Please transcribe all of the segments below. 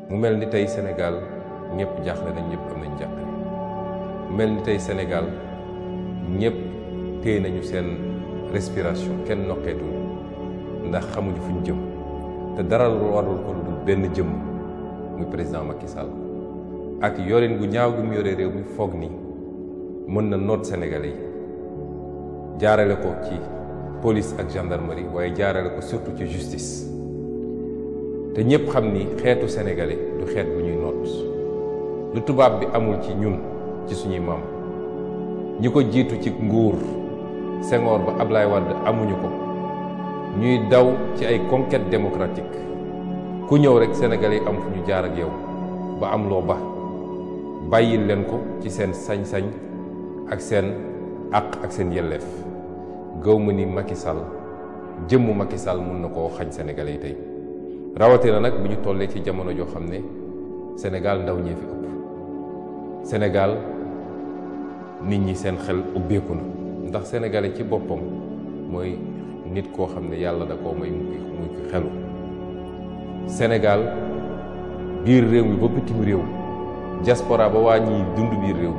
mu mel ni tey Sénégal ñëpp jaaxle nañ, ñëpp am nañ jàqare. mu mel ni tey Sénégal ñëpp téye nañu seen respiration, kenn noqeetul ndax xamuñu fuñ jëm te dara warul ko lu benn jëm muy président Macky Sall ak yorin gu ñaaw gi mu yore réew mi foog ni mën na noot Sénégalais yi jaarale ko ci police ak gendarmerie waaye jaarale ko surtout ci justice. te ñëpp xam ni xeetu sénégalais du xeet bu ñuy noot lu tubaab bi amul ci ñun ci suñuy maam ñi ko jiitu ci nguur Senghor ba Ablaye Wade amuñu ko ñuy daw ci ay conquête démocratique ku ñëw rek sénégalais yi am fu ñu jaar ak yow ba am loo ba bàyyil leen ko ci seen sañ-sañ ak seen àq ak seen yelleef. gëw ma ni Macky Sall jëmmu Macky Sall mun na koo xañ sénégalais yi tey rawatina nag bu ñu tollee ci jamono joo xam ne Sénégal ndaw ñee fi ëpp. Sénégal nit ñi seen xel ubbeeku na ndax sénégalais ci boppam mooy nit koo xam ne yàlla da koo may muy ko xelu. Sénégal biir réew mi ba bitim réew diaspora ba waa ñiy dund biir réew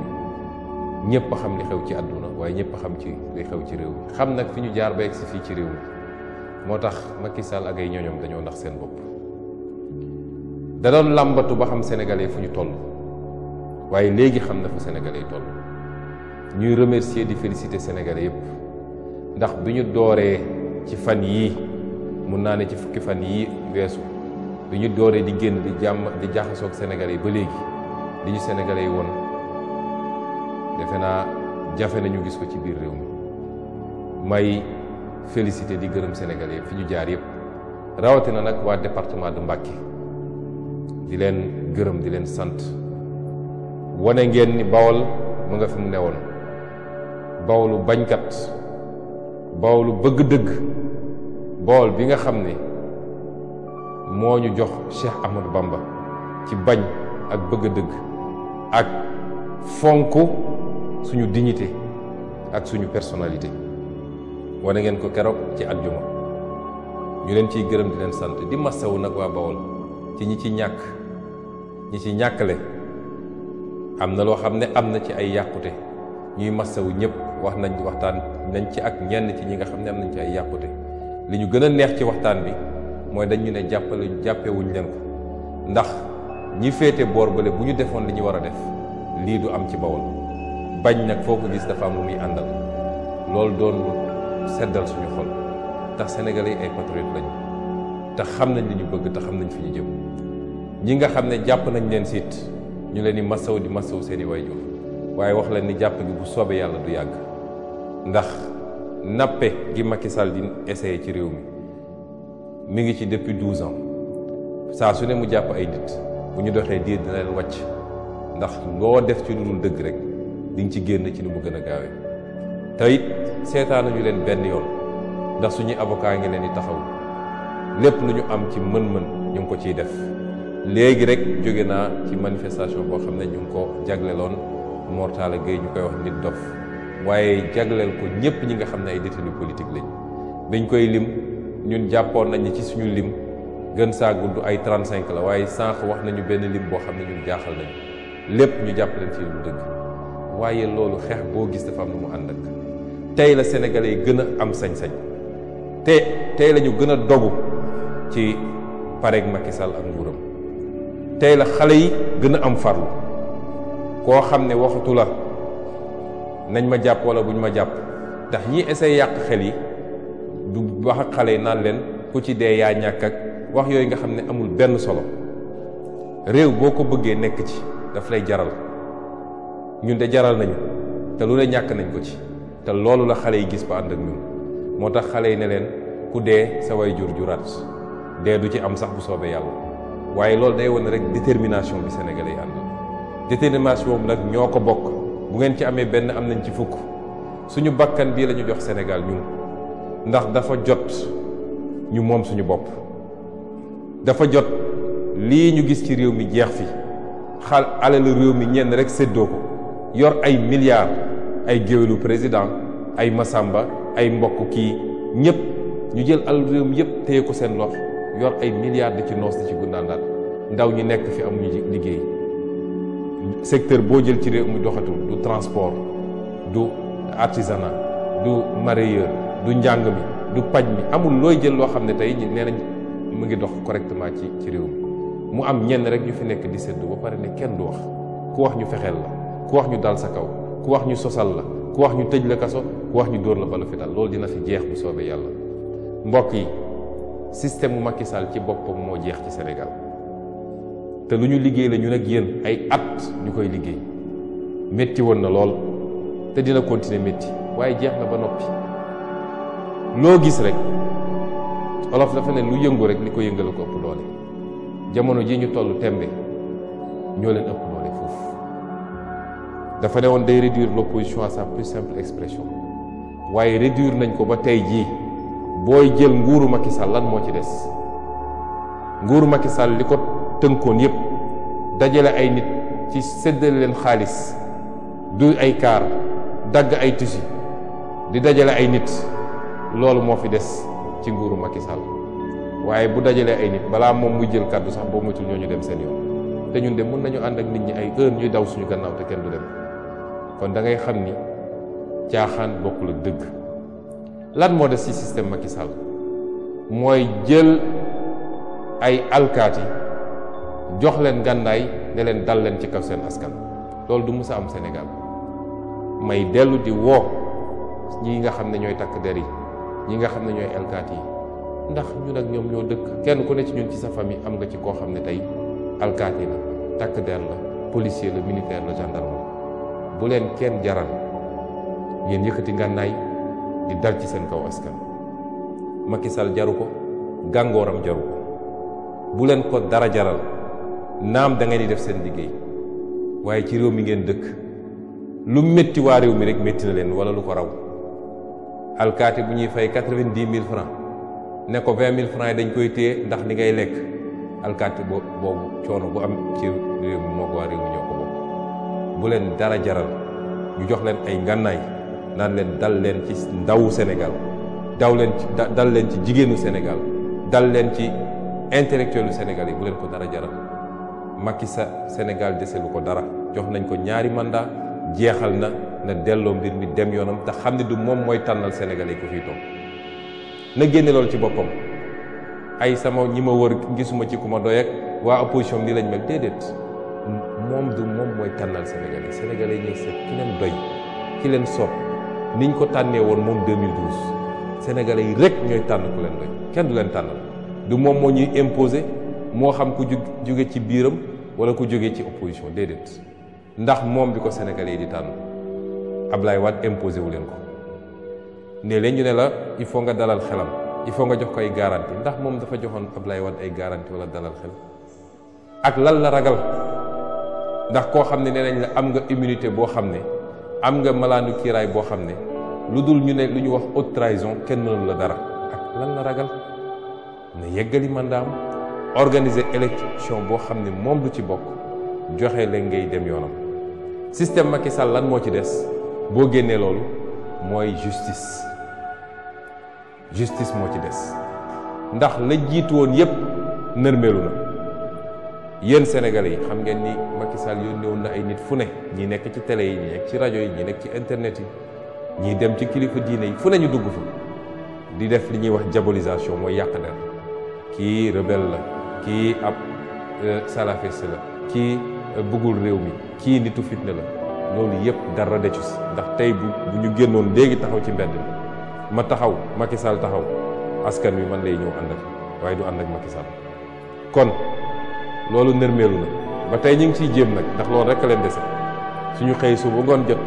mi ñëpp a xam li xew ci àdduna waaye ñëpp a xam ci li xew ci réew mi xam nag fi ñu jaar ba egsi fii ci réew mi moo tax Macky Sall ak ay ñoñom dañoo ndax seen bopp. da doon làmbatu ba xam sénégalais fu ñu toll waaye léegi xam na fu sénégalais toll. ñuy remercier di féliciter sénégalais yépp ndax bi ñu dooree ci fan yii mun naa ne ci fukki fan yii weesu bi ñu dooree di génn di jaxasoog sénégalais yi ba léegi li ñu sénégalais yi woon defe naa jafe nañu gis ko ci biir réew mi. may féliciter di gërëm sénégalais yépp fi ñu jaar yépp rawatina nag waa département de Mbacké di leen gërëm di leen sant. wane ngeen ni Bawol mu nga fi mu newoon Bawolu bañkat Bawolu bëgg dëgg Bawol bi nga xam ne moo ñu jox Cheikh Ahmadou Bamba ci bañ ak bëgg dëgg ak fonk suñu dignité ak suñu personnalité. wane ngeen ko keroog ci àjjuma ñu leen ciy gërëm di leen sant di massawu nag waa Bawol ci ñi ci ñàkkale. am na loo xam ne am na ci ay yàqute ñuy massawu ñëpp waxtaan nañ ci ak ñenn ci ñi nga xam ne am nañ ci ay yàqute. li ñu gën a neex ci waxtaan bi mooy dañ ñu ne jàppewuñ leen ko ndax ñi féete boor bale bu ñu defoon li ñu war a def lii du am ci Bawol. bañ nag foo ko gis dafa am lu muy àndal loolu doon lu seddal suñu xol tax sénégalais yi ay patriotes lañu te xam nañ li ñu bëgg te xam nañ fi ñu jëm. ñi nga xam ne jàpp nañ leen siit ñu leen di masaw seeni waajur waaye wax leen ni jàpp gi bu soobee yàlla du yàgg ndax nappe gi Macky Sall di essayé ci réew mi ngi ci depuis 12 ans saa su ne mu jàpp ay nit bu ñu doxee diir dina leen wàcc ndax loo def ci lu dul dëgg rek di nga ci génn ci nu mu gën a gaawee. te it seetaanuñu leen benn yoon ndax suñuy avocat ngi leen di taxaw lépp lu ñu am ci mën-mën ñu ngi ko ciy def. léegi rek jóge naa ci manifestation boo xam ne ñu ngi ko jagleloon Mor Talla Gueye ñu koy wax nit dof waaye jagleel ko ñëpp ñi nga xam ne ay détenus politique lañ. biñ koy lim ñun jàppoon nañ ci suñu lim gën saa gudd ay 35 la waaye sànq wax nañu benn lim boo xam ne ñun jaaxal nañu lépp ñu jàpp leen ci lu dëgg waaye loolu xeex boo gis dafa am lu mu ànd ak tey la sénégalais yi gën a am sañ-sañ tey la ñu gën a dogu ci pareeg Macky Sall ak nguuram. tey la xale yi gën a am farlu koo xam ne waxatu la nañ ma jàpp wala buñ ma jàpp ndax ñi essayé yàq xel yi du wax ak xale yi naan leen ku ci dee yaa ñàkk ak wax yooyu nga xam ne amul benn solo. réew boo ko bëggee nekk ci daf lay jaral ñun de jaral nañu te lu ne ñàkk nañ ko ci te loolu la xale yi gis ba ànd ak ñun moo tax xale yi ne leen ku dee sa way jur juraat dee du ci am sax bu soobee yàlla. waaye loolu day wane rek détermination bi sénégalais yi àndal détermination boobu nag ñoo ko bokk bu ngeen ci amee benn am nañ ci fukk suñu bakkan bii la ñu jox Sénégal ñun ndax dafa jot ñu moom suñu bopp. dafa jot lii ñu gis ci réew mi jeex fi alalu réew mi ñenn rek séddoo ko yor ay milliards ay géwélu président ay Masamba ay mbokk kii ñëpp ñu jël alalu réew mi yëpp téye ko seen loxo yor ay milliards di ci noos di ci gundaandaat ndaw ñi nekk fi amuñu liggéey. secteur boo jël ci réew mi doxatul, du transport, du artisanat, du mareyeur, du njàng mi, du paj mi, amul looy jël loo xam ne tey nee nañ mu ngi dox correctement ci réew mi. mu am ñenn rek ñu fi nekk di séddu ba pare ne kenn du wax, ku wax ñu fexeel la, ku wax ñu dal sa kaw, ku wax ñu sosal la, ku wax ñu tëj la kaso, ku wax ñu dóor la balu fi dal. loolu dina fi jeex bu soobee yàlla. mbokk yi, système mu Macky Sall ci boppam moo jeex ci Sénégal te lu ñu liggéey la ñu nag yéen ay at ñu koy liggéey. métti woon na lool te dina continuer métti waaye jeex na ba noppi. loo gis rek olof dafa ne lu yëngu rek li ko yëngala ko ëpp doole. jamono ji ñu toll tembe ñoo leen ëpp doole foofu. dafa ne woon day réduire l'opposition à sa plus simple expression waaye réduire nañ ko ba tey jii booy jël nguuru Macky Sall lan moo ci des. nguuru Macky Sall li ko tënkoon yépp dajale ay nit ci séddale leen xaalis du ay kaar dagg ay tusi di dajale ay nit loolu moo fi des ci nguuru Macky Sall. waaye bu dajalee ay nit balaa moom muy jël kàddu sax boo moytul ñooñu dem seen yoon te ñun de mën nañu ànd ak nit ñi ay heure ñuy daw suñu gannaaw te kenn du dem. kon da ngay xam ni caaxaan bokkul ak dëgg. lan moo des ci système Macky Sall mooy jël ay alkaati jox leen gànnaay ne leen dal leen ci kaw seen askan. loolu du mës a am Sénégal. may dellu di woo ñi nga xam ne ñooy takk der yi ñi nga xam ne ñooy alkaati yi ndax ñun ak ñoom ñoo dëkk. kenn ku ne ci ñun ci sa famille am nga ci koo xam ne tey alkaati la, takk der la, policier la, militaire la, gendarme la. bu leen kenn jaral ngeen yëkkati ngànnaay di dal ci seen kaw askan. Macky Sall jaru ko, gàngooram jaru ko. bu leen ko dara jaral. naam da ngeen di def seen liggéey waaye ci réew mi ngeen dëkk lu métti waa réew mi rek métti na leen wala lu ko raw. alkaati bu ñuy fay 90 000 francs ne ko 20 000 francs yi dañ koy téye ndax li ngay lekk. alkaati boobu coono bu am ci réew mi moo ko waa réew mi ñoo ko bokk. bu leen dara jaral ñu jox leen ay ngànnaay naan leen dal leen ci ndawu Sénégal dal leen ci jigéenu Sénégal dal leen ci intellectuelu Sénégal yi. bu leen ko dara jaral. Macky Sénégal deselu ko dara. jox nañ ko ñaari mandat jeexal na delloo mbir mi dem yoonam te xam ne du moom mooy tànnal Sénégalais yi ko fiy toog. na génne loolu ci boppam. ay sama ñi ma wër gisuma ci ku ma doy ak waa opposition bi lañ mel déedéet. moom du moom mooy tànnal Sénégalais. Sénégalais yi ñooy seet ki leen doy ki leen soob niñ ko tànnee woon moom 2012. Sénégalais yi rek ñooy tànn ku leen doy kenn du leen tànnal. du moom moo ñuy imposer moo xam ku jóge ci biiram wala ku jóge ci opposition déedéet. ndax moom bi ko Sénégalais yi di tànn Ablaye Wade imposé wu leen ko. ne leen ñu ne la il faut nga dalal xelam il faut nga jox ko ay garantie ndax moom dafa joxoon Ablaye Wade ay garantie wala dalal xel. ak lan la ragal ndax koo xam ne nee nañ la am nga immunité boo xam ne am nga malaanu kiiraay boo xam ne lu dul ñu ne lu ñu wax haute trahison kenn mënul la dara. ak lan la ragal na yeggali mandaam organiser élection boo xam ne moom du ci bokk joxe leen ngay dem yoonam. système Macky Sall lan moo ci des boo génnee loolu mooy justice moo ci des ndax la jiitu woon yépp nërmeelu na. yéen Sénégalais yi xam ngeen ni Macky Sall yónnee woon na ay nit fu ne ñi nekk ci télé yi ñi nekk ci rajo yi ñi nekk ci internet yi ñi dem ci kilifa diine yi fu ne ñu dugg fa di def li ñuy wax diabolisation mooy yàq der. kii rebelle la kii ab salafiste la kii bëggul réew mi kii nitu fitna la. loolu yépp dara decu si ndax tey bu ñu génnoon léegi taxaw ci mbedd ma taxaw Macky Sall taxaw askan wi man lay ñëw ànd ak waaye du ànd ak Macky Sall. kon loolu nërmeelu na ba tey ñu ngi ciy jéem nag ndax loolu rek a leen dese suñu xëy su ba ngoon jot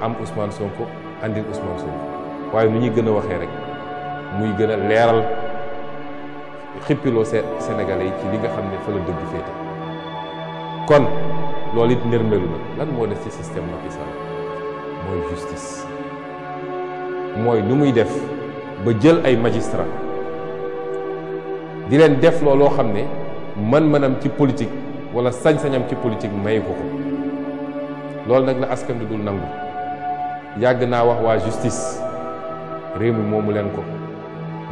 am Ousmane Sonko andil Ousmane Sonko waaye nu ñuy gën a waxee rek muy gën a leeral xippiloo Sénégalais yi ci li nga xam ne fa la dëgg féete. kon loolu it nërmeelu na lan moo des ci système Macky Sall mooy justice. mooy nu muy def ba jël ay magistrat di leen def looloo xam ne man-manam ci politique wala sañ-sañam ci politique mayu ko loolu nag la askan bi dul nangu. yàgg naa wax waa justice réew mi moomu leen ko.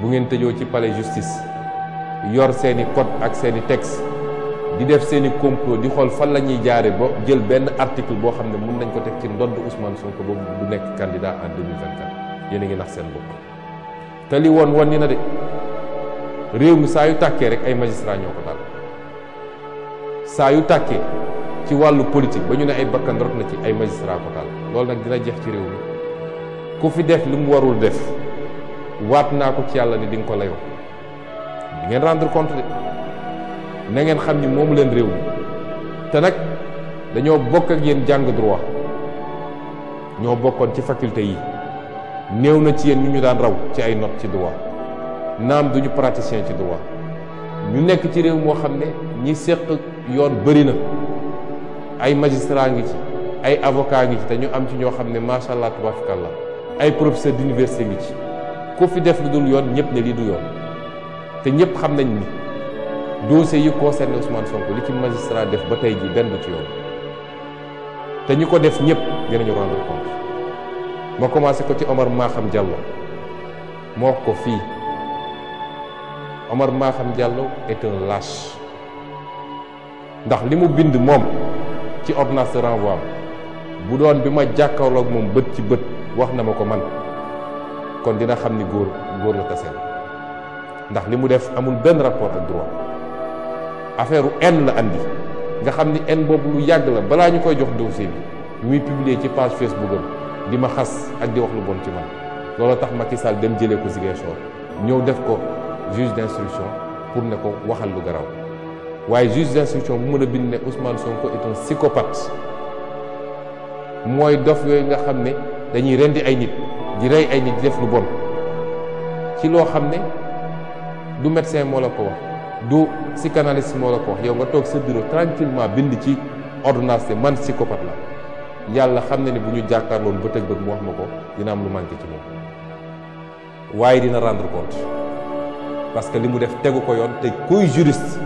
bu ngeen tëjoo ci palais justice yor seeni code ak seeni texte di def seeni complot di xool fan la ñuy jaare ba jël benn article boo xam ne mën nañ ko teg ci ndodd Ousmane Sonko boobu du nekk candidat en 2024 yéen a ngi nax seen bopp. te li woon ni na de réew mi saa yu tàkkee rek ay magistrat ñoo ko taal saa yu tàkkee ci wàllu politique ba ñu ne ay bakkan rot na ci ay magistrat ko taal loolu nag dina jeex ci réew mi ku fi def li mu warul def waat naa ko ci yàlla ni di nga ko layoo di ngeen rendre compte de na ngeen xam ni moomu leen réew mi te nag dañoo bokk ak yéen jàng droit ñoo bokkoon ci faculté yi néew na ci yéen ñu daan raw ci ay notes ci droit naam duñu praticien ci droit ñu nekk ci réew moo xam ne ñi séq yoon bëri na ay magistrat ngi ci ay avocat ngi ci te ñu am ci ñoo xam ne macha allah tabarakallah ay professeur d'université ngi ci ku fi def lu dul yoon ñëpp ne lii du yoon te ñëpp xam nañ ni dossier yi concerné Ousmane Sonko li ci magistrat def ba tey ji benn du ci yoon te ñi ko def ñëpp dinañu rendre compte ma commencé ko ci Omar Maham Diallo moo ko fii Omar Maham Diallo est un lâche ndax li mu bind moom ci ordonnance de renvoi bu doon bi ma jàkkaarloog moom bët ci bët wax na ma ko man kon dina xam ni góor la taseel ndax li mu def amul benn rapport ak droit affaire u haine la andi nga xam ni haine boobu lu yàgg la balaa ñu koy jox dossier bi muy publier ci page Facebook am di ma xas ak di wax lu bon ci man loolu tax Macky Sall dem jëlee ko Ziguinchor ñëw def ko juge d'instruction pour ne ko waxal lu garaw waaye juge d'instruction bu mën a bind ne Ousmane Sonko est un psychopathe mooy dof yooyu nga xam ne dañuy rendi ay nit di rey ay nit di def lu bon ci loo xam ne du médecin moo la ko wax du psychanalyste moo la ko wax yow nga toog sa bureau tranquillement bind ci ordonnance man psychopathe la yàlla xam ne ni bu ñu jàkkaarloon bët ak bët mu wax ma ko dina am lu manqué ci moom waaye dina rendre compte parce que li mu def tegu ko yoon te kuy juriste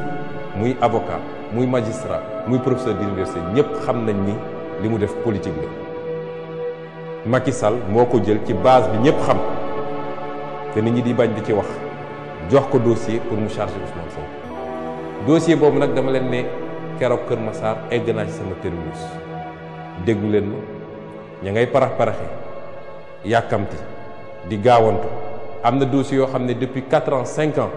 muy avocat muy magistrat muy professeur d'université ñëpp xam nañ ni li mu def politique la Macky Sall moo ko jël ci base bi ñëpp xam te nit ñi di bañ di ci wax jox ko dossier pour mu charger Ousmane Sonko dossier boobu nag dama leen ne keroog Kër Massar egg naa ci sama terminus déglu leen ma ña ngay parax-paraxe yàkkamti di gaawantu am na dossier yoo xam ne depuis 4 ans 5 ans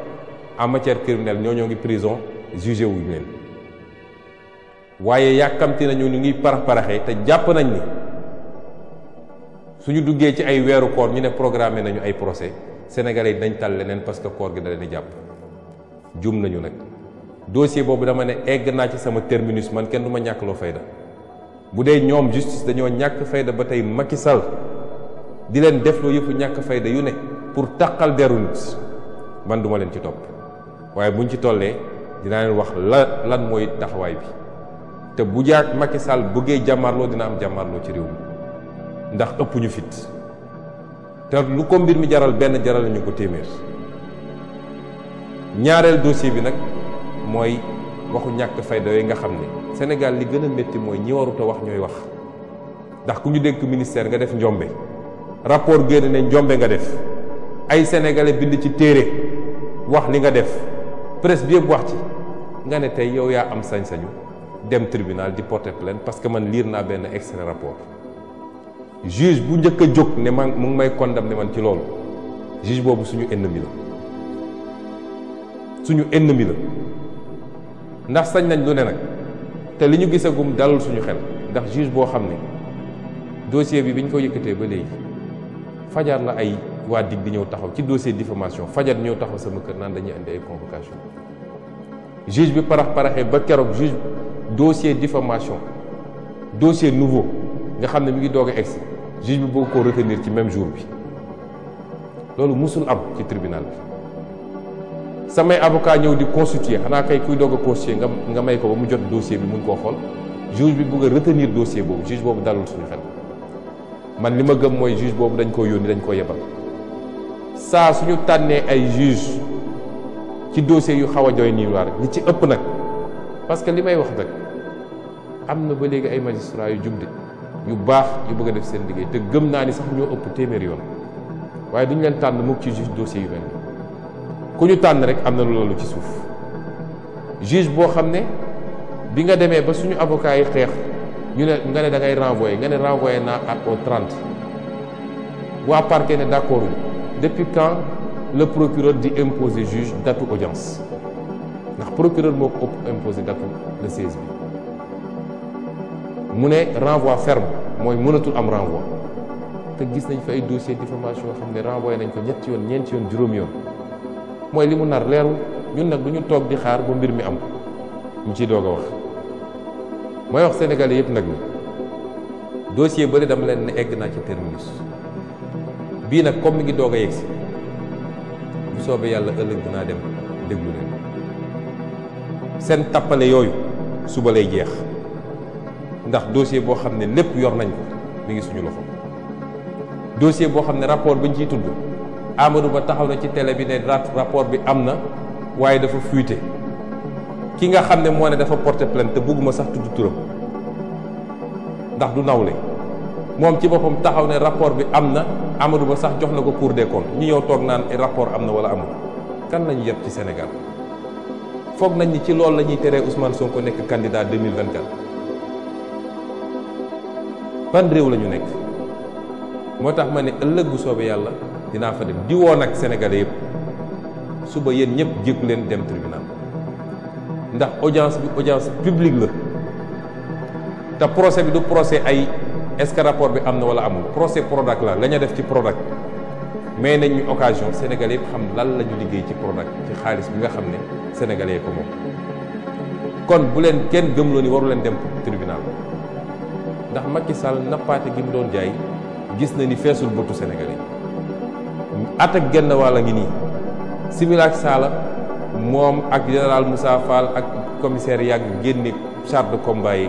en matière criminelle ñoo ngi prison jugé wuñu leen waaye yàkkamti nañu ñu ngi parax-paraxee te jàpp nañ ni suñu duggee ci ay weeru koor ñu ne programmé nañu ay procès sénégalais yi dañ tal leneen parce que koor gi da leen di jàpp jum nañu nag dossier boobu dama ne egg naa ci sama terminus man kenn du ma ñàkk loo fayda bu dee ñoom justice dañoo ñàkk fayda ba tey Macky Sall di leen defloo yëfu ñàkk fayda yu ne pour taqal deru nit man duma leen ci topp waaye buñ ci tollee dinaa leen wax lan mooy taxawaay bi te bu jaag Macky Sall bëggee jàmmarloo dina am jàmmarloo ci réew mi ndax ëpp ñu fit te lu ko mbir mi jaral benn jaral nañu ko téeméer ñaareel dossier bi nag mooy waxu ñàkk fayda yooyu nga xam ne Sénégal li gën a métti mooy ñi warut a wax ñooy wax ndax ku ñu dénk ministère nga def njombe rapport génn ne njombe nga def ay sénégalais bind ci téere wax li nga def presse bi yëpp wax ci nga ne tey yow yaa am sañ-sañu dem tribunal di porter plainte parce que man liir naa benn extrait rapport juge bu njëkk a jóg ne man mu ngi may condamné man ci loolu juge boobu suñu ennemi la ndax sañ nañ lu ne nag te li ñu gisagum dalul suñu xel ndax juge boo xam ne dossier bi biñ ko yëkkatee ba léegi fajar la ay waa dig di ñëw taxaw ci dossier diffamation fajar ñëw taxaw sama kër naan dañuy indi ay convocation juge bi paraxee ba keroog juge dossier diffamation dossier nouveau nga xam ne mi ngi doog a egsi juge bi bëgg koo retenir ci même jour bi loolu musul am ci tribunal bi samay avocat ñëw di constituer xanaa kay kuy doog a constituer nga may ko ba mu jot dossier bi mun koo xool juge bi bëgg a retenir dossier boobu juge boobu dalul suñu xel man li ma gëm mooy juge boobu dañ koo yónni dañ koo yebal saa suñu tànnee ay juge ci dossier yu xaw a doy nii waar li ci ëpp nag parce que li may wax nag am na ba léegi ay magistrats yu jub de yu baax yu bëgg a def seen liggéey te gëm naa ni sax ñoo ëpp téeméeri yoon waaye duñu leen tànn mukk ci juge dossier yu mel ni ku ñu tànn rek am na loolu ci suuf juge boo xam ne bi nga demee ba suñu avocat yi xeex ñu ne nga ne da ngay renvoyer nga ne renvoyer naa au 30 waa parquet ne d'accord depuis quand le procureur di imposer juge datu audience ndax procureur moo ko imposer datu le 16 bi mu ne renvoi ferme mooy mënatul am renvoi te gis nañ fa ay dossier diffamation yoo xam ne renvoyé nañ ko ñetti yoon ñeenti yoon juróomi yoon mooy li mu nar leerul ñun nag du ñu toog di xaar ba mbir mi am ñu ciy doog a wax mooy wax sénégalais yëpp nag ni dossier bëri dama leen ne egg naa ci terminus bii nag comme mi ngi doog a yegg si bu soobee yàlla ëllëg dinaa dem déglu leen seen tappale yooyu suba lay jeex ndax dossier boo xam ne lépp yor nañ ko mi ngi suñu loxo dossier boo xam ne rapport bi ñu ciy tudd Amadou Ba taxaw na ci télé bi ne rapport bi am na waaye dafa fuité ki nga xam ne moo ne dafa porter plainte te bëgguma sax tudd turam ndax du nawle moom ci boppam taxaw ne rapport bi am na Amadou Ba sax jox na ko Cour des comptes ñu ñëw toog naan rapport am na wala amul kan lañu yëpp ci Sénégal foog nañ ni ci loolu la ñuy teree Ousmane Sonko nekk candidat 2024 ban réew la ñu nekk moo tax ma ne ëllëg bu soobee yàlla dinaa fa dem di woon ak sénégalais yëpp suba yéen ñëpp jékku leen dem tribunal ndax audience bi audience publique la te procès bi du procès ay est-ce que rapport bi am na wala amul procès Prodac la ñu def ci Prodac mais nañ ñu occasion sénégalais yëpp xam lan la ñu liggéey ci Prodac ci xaalis bi nga xam ne sénégalais ko moom kon bu leen kenn gëmloo ni waru leen dem tribunal ndax Macky Sall nappaate gi mu doon jaay gis na ni feesul bëtu sénégalais at ak genn wàll ngi nii Similac Sala moom ak général Moussa Fall ak commissaire yàgg génne char de combat yi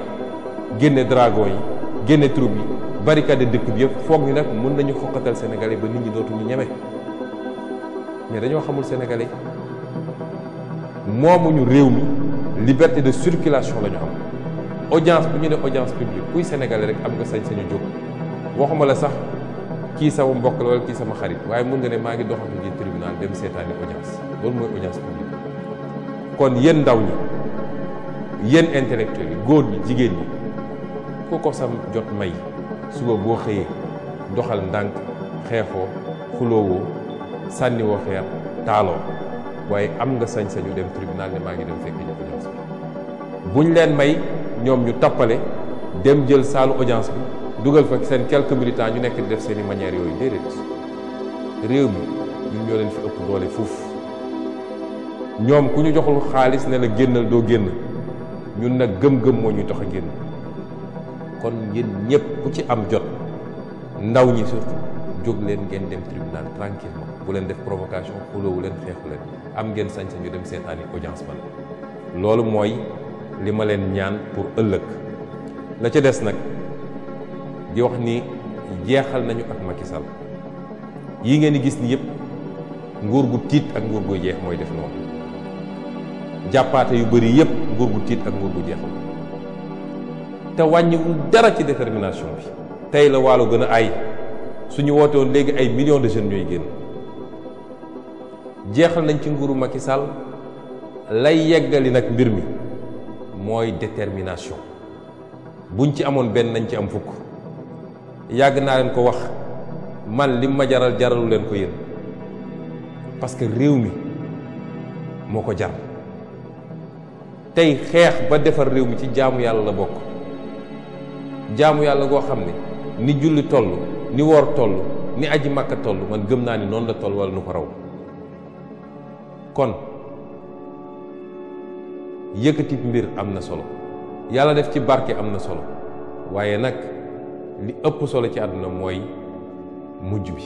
génne dragon yi génne troupe yi barricade dëkk bi yëpp foog ni nag mën nañu xoqatal sénégalais ba nit ñi dootuñu ñeme mais dañoo xamul sénégalais moomuñu réew mi liberté de circulation la ñu am audience bu ñu ne audience publique kuy sénégalais rek am nga sañ-sañu jóg waxuma la sax kii sama mbokk la wala kii sama xarit waaye mun nga ne maa ngi doxantu ji tribunal dem seetaani audience loolu mooy audience publique kon yéen ndaw ñi yéen intellectuels yi góor ñi jigéen ñi ku ko sam jot may suba boo xëyee doxal ndànk xeexoo xuloowoo sànniwoo xeer taaloo waaye am nga sañ-sañu dem tribunal ne maa ngi dem fekk ñu audience bi buñ leen may ñoom ñu tappale dem jël saalu audience bi dugal fa seen quelques militants ñu nekk di def seen i manières yooyu déedéet réew mi ñun ñoo leen fi ëpp doole fuuf ñoom ku ñu joxul xaalis ne la génnal doo génn ñun nag gëm-gëm moo ñuy tax a génn kon yéen ñëpp ku ci am jot ndaw ñi surtout jóg leen ngeen dem tribunal tranquillement bu leen def provocation xuloowu leen xeexu leen am ngeen sañ-sañu dem seetaani audience ba loolu mooy li ma leen ñaan pour ëllëg la ca des nag di wax ni jeexal nañu ak Macky Sall yi ngeen di gis ni yëpp nguur gu tiit ak nguur gu jeex mooy def noonu jàppaate yu bëri yëpp nguur gu tiit ak nguur gu jeex te wàññiwul dara ci détermination bi tey la waalo gën a ay suñu woote woon léegi ay millions de jeunes ñooy génn jeexal nañ ci nguuru Macky Sall lay yeggali nag mbir mi mooy détermination buñ ci amoon benn nañ ci am fukk yàgg naa leen ko wax man lim ma jaral jaralu leen ko yéen parce que réew mi moo ko jar tey xeex ba defar réew mi ci jaamu yàlla la bokk jaamu yàlla goo xam ne ni julli toll ni woor toll ni aji màkka toll man gëm naa ni noonu la toll wala nu ko raw kon yëkkati mbir am na solo yàlla def ci barke am na solo waaye nag li ëpp solo ci àdduna mooy mujj bi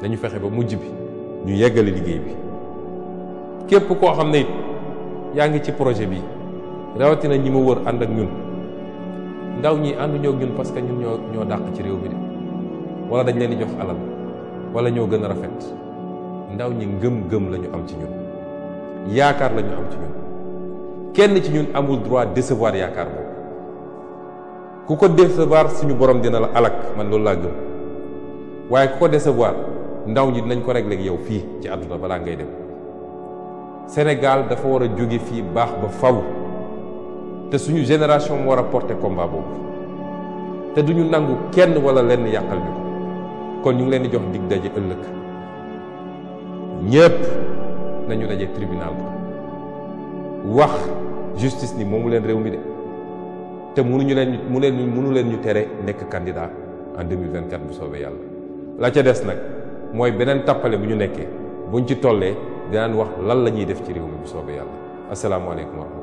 dañu fexe ba mujj bi ñu yeggale liggéey bi képp koo xam ne it yaa ngi ci projet bi rawatina ñi ma wër ànd ak ñun ndaw ñi ànduñoo ak ñun parce que ñun ñoo dàq ci réew mi de wala dañ leen di jox alal wala ñoo gën a rafet ndaw ñi ngëm-ngëm la ñu am ci ñun yaakaar la ñu am ci ñun kenn ci ñun amul droit décevoir yaakaar boobu ku ko décevoir suñu borom dina la alak man loolu laa gëm waaye ku ko décevoir ndaw ñi dinañ ko régler ak yow fii ci àdduna balaa ngay dem Sénégal dafa war a jóge fii baax ba faw te suñu génération moo war a porter combat boobu te duñu nangu kenn wala lenn yàqal ñu ko. kon ñu ngi leen di jox dig daje ëllëg ñëpp nañu daje tribunal wax justice ni moomu leen réew mi de te mënu leen ñu tere nekk candidat en 2024 bu soobee yàlla. la ca des nag mooy beneen tappale bu ñu nekkee buñ ci tollee dinaan wax lan la ñuy def ci réew mi bu soobee yàlla. asalaamaaleykum wa rahmatulah.